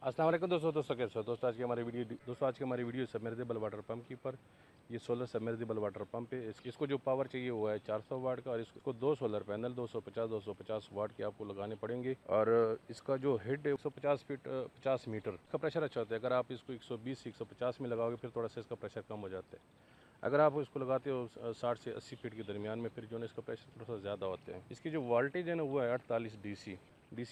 अस्सलाम वालेकुम दोस्तों कैसे हो दोस्तों। आज की हमारी वीडियो सबमर्सिबल वाटर पंप की पर ये सोलर सबमर्सिबल वाटर पंप है। इसको जो पावर चाहिए वो है 400 वाट का और इसको दो सोलर पैनल 250 वाट के आपको लगाने पड़ेंगे। और इसका जो हेड है 150 फीट 50 मीटर का प्रेशर अच्छा होता है। अगर आप इसको 120 से 150 में लगाओगे फिर थोड़ा सा इसका प्रेशर कम हो जाता है। अगर आप इसको लगाते हो 60 से 80 फीट के दरमियान में फिर जो है इसका प्रेशर थोड़ा सा ज़्यादा होता है। इसकी जो वोल्टेज है ना वो है 48 डीसी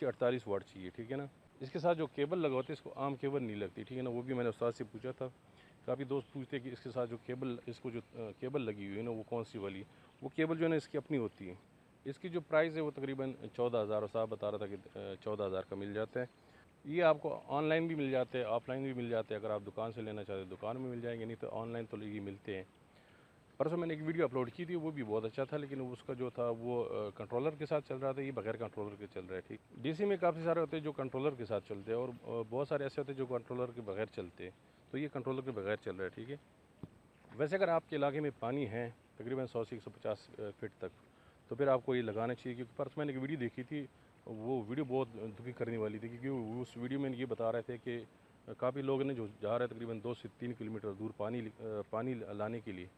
48 वाट चाहिए, ठीक है ना। इसके साथ जो केबल लगा होता है इसको आम केबल नहीं लगती, ठीक है ना। वो भी मैंने उस्ताद से पूछा था। काफ़ी दोस्त पूछते हैं कि इसके साथ जो केबल इसको जो केबल लगी हुई है ना वो कौन सी वाली, वो केबल जो है ना इसकी अपनी होती है। इसकी जो प्राइस है वो तकरीबन 14,000 और साहब बता रहा था कि 14,000 का मिल जाता है। ये आपको ऑनलाइन भी मिल जाते हैं, ऑफलाइन भी मिल जाते हैं। अगर आप दुकान से लेना चाहते हैं दुकान में मिल जाएंगे, नहीं तो ऑनलाइन तो ये मिलते हैं। परसों मैंने एक वीडियो अपलोड की थी, वो भी बहुत अच्छा था, लेकिन उसका जो था वो कंट्रोलर के साथ चल रहा था। ये बगैर कंट्रोलर के चल रहा है, ठीक। डीसी में काफ़ी सारे होते हैं जो कंट्रोलर के साथ चलते हैं और बहुत सारे ऐसे होते हैं जो कंट्रोलर के बगैर चलते हैं। तो ये कंट्रोलर के बगैर चल रहा है, ठीक है। वैसे अगर आपके इलाके में पानी है तकरीबन 100 से 150 फीट तक, तो फिर आपको ये लगाना चाहिए। क्योंकि परसों मैंने एक वीडियो देखी थी, वो वीडियो बहुत दुखी करने वाली थी। क्योंकि उस वीडियो में ये बता रहे थे कि काफ़ी लोग ने जो जा रहे हैं तकरीबन 2 से 3 किलोमीटर दूर पानी लाने के लिए,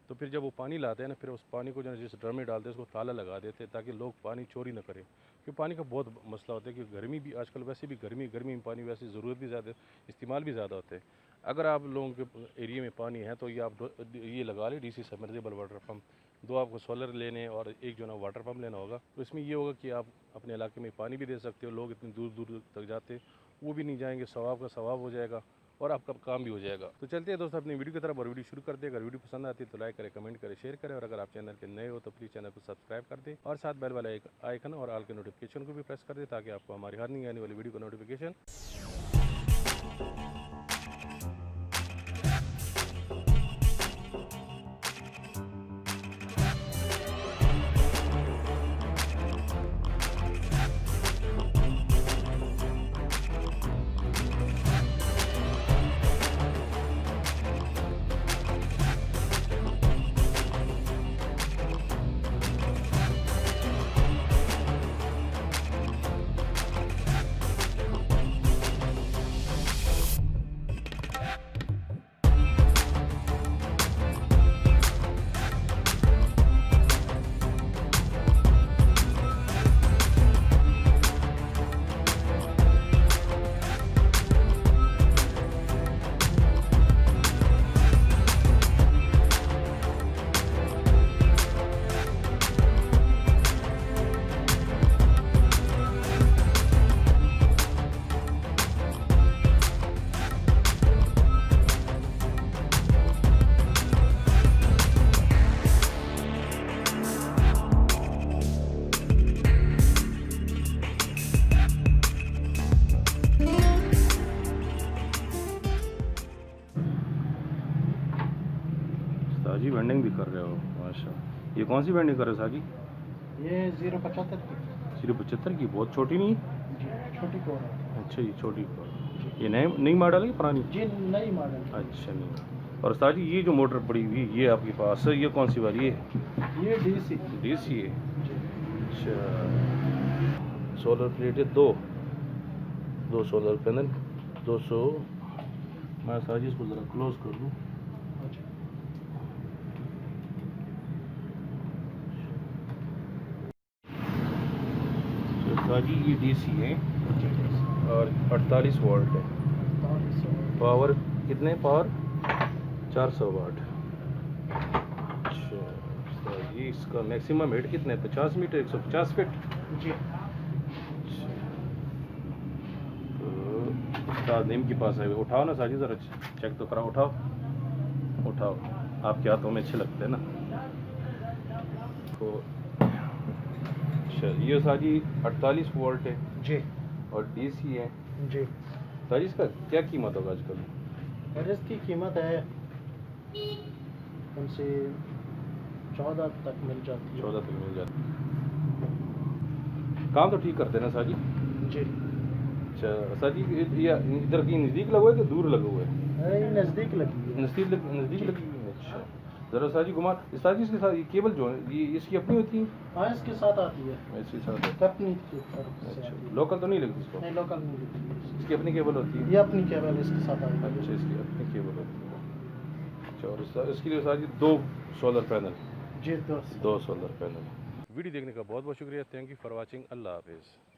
तो फिर जब वो पानी लाते हैं ना फिर उस पानी को जो है जिस ड्रम में डालते हैं उसको ताला लगा देते हैं ताकि लोग पानी चोरी ना करें। क्योंकि पानी का बहुत मसला होता है कि गर्मी भी आजकल वैसे भी गर्मी में पानी वैसे ज़रूरत भी ज़्यादा, इस्तेमाल भी ज़्यादा होता है। अगर आप लोगों के एरिया में पानी है तो ये आप ये लगा लें डीसी सबमर्सिबल वाटर पम्प। दो आपको सोलर लेने और एक जो ना वाटर पम्प लेना होगा। तो इसमें ये होगा कि आप अपने इलाके में पानी भी दे सकते हो। लोग इतनी दूर दूर तक जाते वो भी नहीं जाएंगे, सवाब का सवाब हो जाएगा और आपका काम भी हो जाएगा। तो चलते हैं दोस्तों अपनी वीडियो की तरफ और वीडियो शुरू करते हैं। अगर वीडियो पसंद आती है तो लाइक करें, कमेंट करें, शेयर करें और अगर आप चैनल के नए हो तो प्लीज़ चैनल को सब्सक्राइब कर दें और साथ बेल वाला एक आइकन और ऑल के नोटिफिकेशन को भी प्रेस कर दें ताकि आपको हमारी हर नई आने वाली वीडियो का नोटिफिकेशन। साजी वेंडिंग भी कर रहे हो माशा। ये कौन सी वेंडिंग कर रहे हो साजी? ये 075 की। 075 की, बहुत छोटी नहीं? छोटी कोर है। अच्छा, ये छोटी कोर। ये नई मॉडल है पुरानी? जी नई मॉडल। अच्छा, नहीं। और साजी ये जो मोटर पड़ी हुई ये आपके पास है, ये कौन सी वाली है? ये डीसी है। अच्छा, सोलर प्लेट है दो सोलर पैनल 200। मैं साजी इसको ज़रा क्लोज कर दूँ। साजी ये डीसी है और 48 वोल्ट है। पावर कितने? पावर 400 वाट। अच्छा, ये इसका मैक्सिमम हेड कितना है? 50 मीटर 150 फीट जी। तो उस्ताद नीम के पास है, उठाओ ना साजी, ज़रा चेक तो कराओ। उठाओ आपके हाथों में अच्छे लगते हैं ना। तो ये साजी 48 वोल्ट है जी और डीसी है जी। साजी इसका क्या कीमत होगा आजकल? और इसकी कीमत है उनसे 14 तक मिल जाती है। 14 तक मिल जाती है। काम तो ठीक करते हैं ना साजी? जी। अच्छा साजी, ये इधर की नज़दीक लगा हुआ है कि दूर लगा हुआ है? नज़दीक लगी है। नज़दीक लगी हुई है। अच्छा, ज़रा साजी घुमा इस्ताद जी, इसके साथ ये केबल जो है ये इसकी अपनी होती है? हाँ इसके साथ आती है, इसके साथ है। कंपनी की तरफ से अच्छा, आती है। लोकल तो नहीं लगती इसको? नहीं लोकल नहीं लगती है। इसकी अपनी केबल होती है? ये अपनी केबल इसके साथ आती है। अच्छा, इसकी अपनी केबल होती है। अच्छा, और इसके लिए साथ 2 सोलर पैनल? जी 2 सोलर पैनल। वीडियो देखने का बहुत बहुत शुक्रिया। Thank you for watching. अल्लाह हाफिज़।